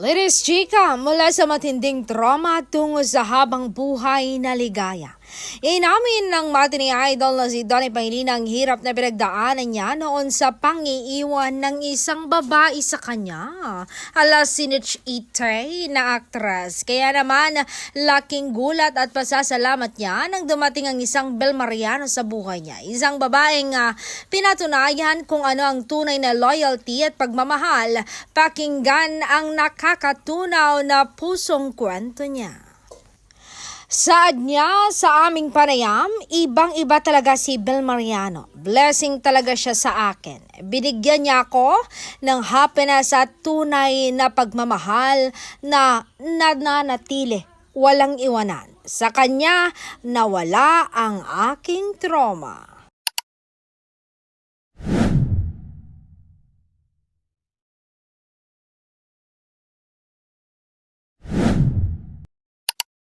Liris Chika mula sa matinding trauma tungo sa habang buhay na ligaya. Inamin ng matini idol na si Donnie Pangilinan ang hirap na pinagdaanan niya noon sa pangiiwan ng isang babae sa kanya. Ala Sinich Itay na aktres. Kaya naman laking gulat at pasasalamat niya nang dumating ang isang Bel Mariano sa buhay niya. Isang babaeng pinatunayan kung ano ang tunay na loyalty at pagmamahal. Pakinggan ang nakakatunaw na pusong kwento niya. Saad niya sa aming panayam, ibang-iba talaga si Bel Mariano. Blessing talaga siya sa akin. Binigyan niya ako ng happiness at tunay na pagmamahal na nananatili, walang iwanan. Sa kanya, nawala ang aking trauma.